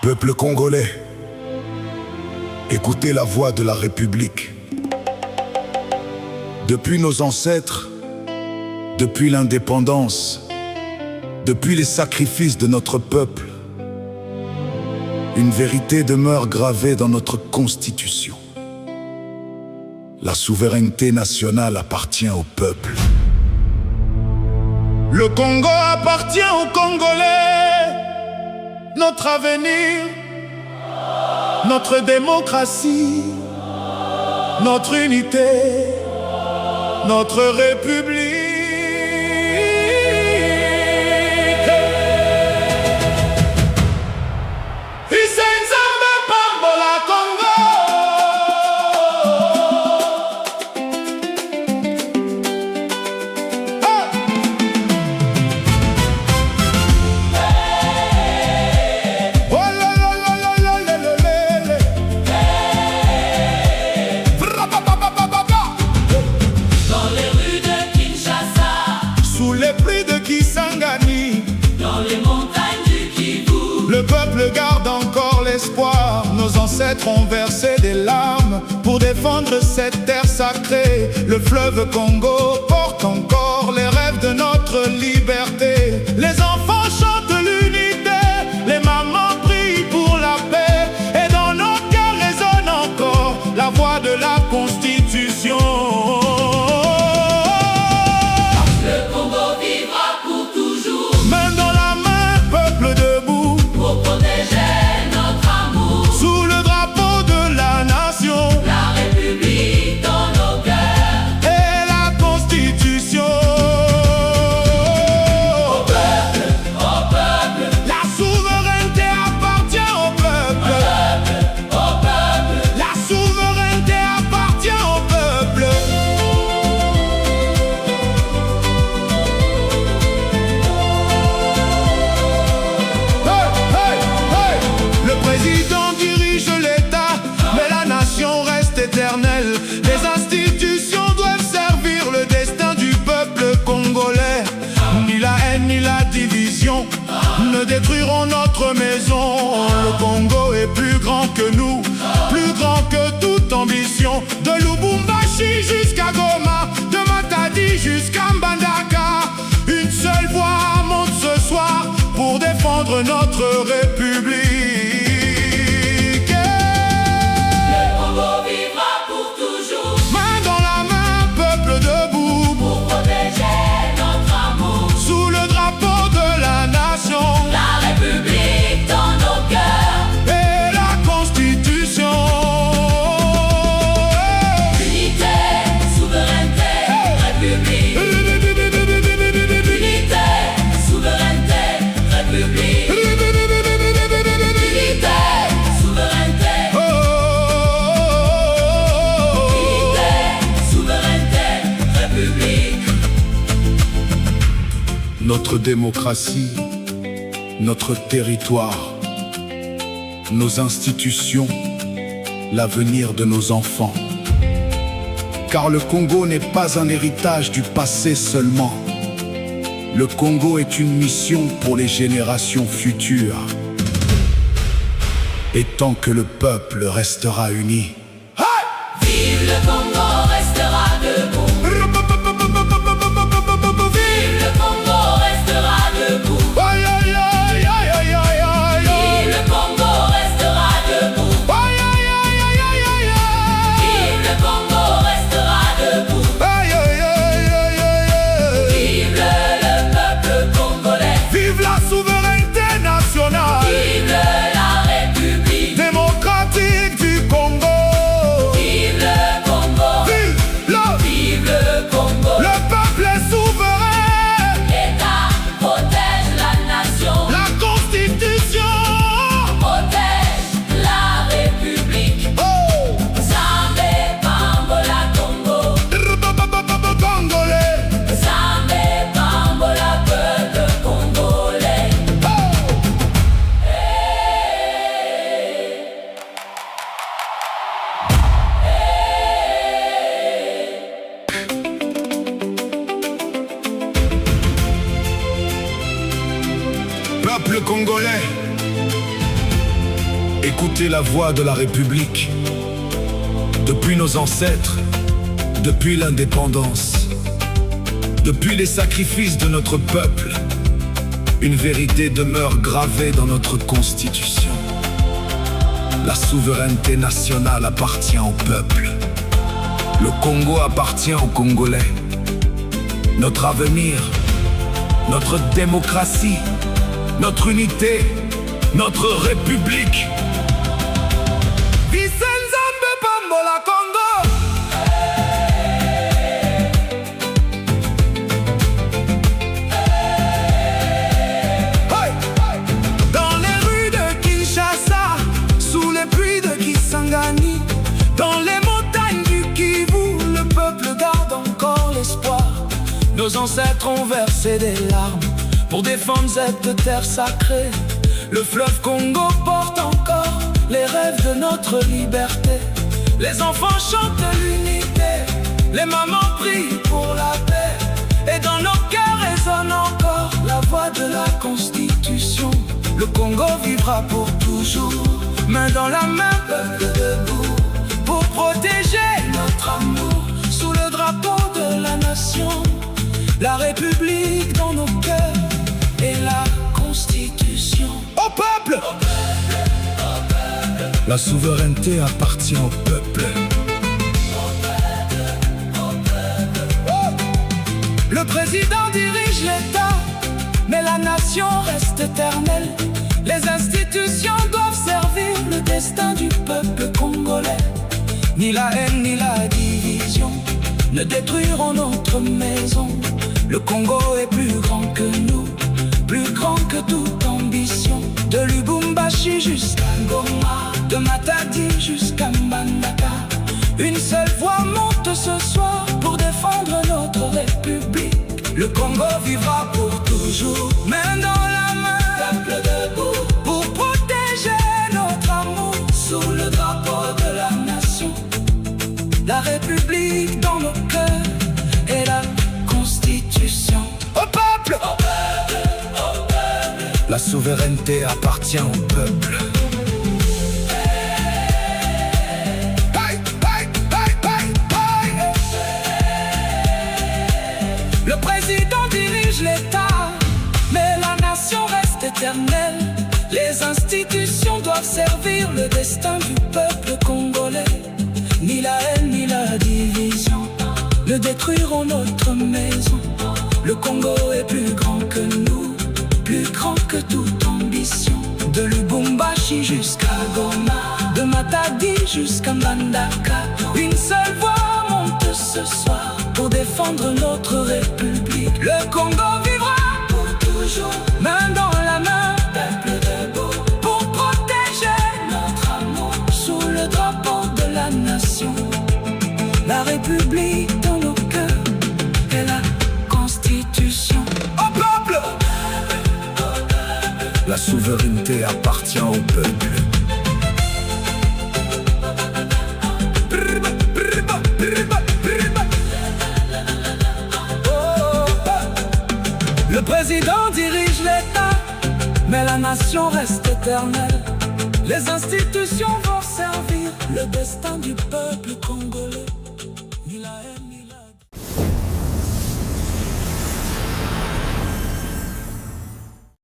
Peuple congolais, écoutez la voix de la République. Depuis nos ancêtres, depuis l'indépendance, depuis les sacrifices de notre peuple, une vérité demeure gravée dans notre Constitution. La souveraineté nationale appartient au peuple. Le Congo appartient aux Congolais. Notre avenir, notre démocratie, notre unité, notre République. Le peuple garde encore l'espoir. Nos ancêtres ont versé des larmes pour défendre cette terre sacrée. Le fleuve Congo porte encore les rêves de notre liberté. Les enfants chantent l'unité, les mamans prient pour la paix. Et dans nos cœurs résonne encore la voix de la Constitution. Les institutions doivent servir le destin du peuple congolais. Ni la haine ni la division ne détruiront notre maison. Le Congo est plus grand que nous, plus grand que toute ambition. De Lubumbashi jusqu'à Goma, de Matadi jusqu'à Mbandaka, une seule voix monte ce soir pour défendre notre République. Notre démocratie, notre territoire, nos institutions, l'avenir de nos enfants. Car le Congo n'est pas un héritage du passé seulement. Le Congo est une mission pour les générations futures. Et tant que le peuple restera uni, vive le Congo restera debout. Peuple congolais, Écoutez la voix de la République. Depuis nos ancêtres, depuis l'indépendance, depuis les sacrifices de notre peuple, une vérité demeure gravée dans notre Constitution. La souveraineté nationale appartient au peuple. Le Congo appartient aux Congolais. Notre avenir, notre démocratie, notre unité, notre République. Nzambe pambola Congo. Hey! Dans les rues de Kinshasa, sous les puits de Kisangani, dans les montagnes du Kivu, le peuple garde encore l'espoir. Nos ancêtres ont versé des larmes pour défendre cette terre sacrée. Le fleuve Congo porte encore les rêves de notre liberté. Les enfants chantent l'unité, les mamans prient pour la paix. Et dans nos cœurs résonne encore la voix de la Constitution. Le Congo vivra pour toujours, main dans la main, peuple debout, pour protéger notre amour sous le drapeau de la nation. La République dans nos cœurs et la Constitution. Au peuple! La souveraineté appartient au peuple. Le président dirige l'État, mais la nation reste éternelle. Les institutions doivent servir le destin du peuple congolais. Ni la haine ni la division ne détruiront notre maison. Le Congo est plus grand que nous, plus grand que toute ambition. De Lubumbashi jusqu'à Goma, de Matadi jusqu'à Mbandaka, une seule voix monte ce soir pour défendre notre République. Le Congo vivra pour toujours, main dans la main, peuple debout, pour protéger notre amour sous le drapeau de la nation. La République dans nos cœurs et la Constitution. Au peuple! La souveraineté appartient au peuple. Le président dirige l'État, mais la nation reste éternelle. Les institutions doivent servir le destin du peuple congolais. Ni la haine ni la division ne détruiront notre maison. Le Congo est plus grand que nous, plus grand que toute ambition. De Lubumbashi jusqu'à Goma, de Matadi jusqu'à Mbandaka, une seule voix monte ce soir pour défendre notre République. Le Congo vivra pour toujours, main dans la main, peuple debout, pour protéger notre amour sous le drapeau de la nation. La République dans nos cœurs et la Constitution. Au peuple! La souveraineté appartient au peuple. Le président dirige l'État, mais la nation reste éternelle. Les institutions vont servir le destin du peuple congolais.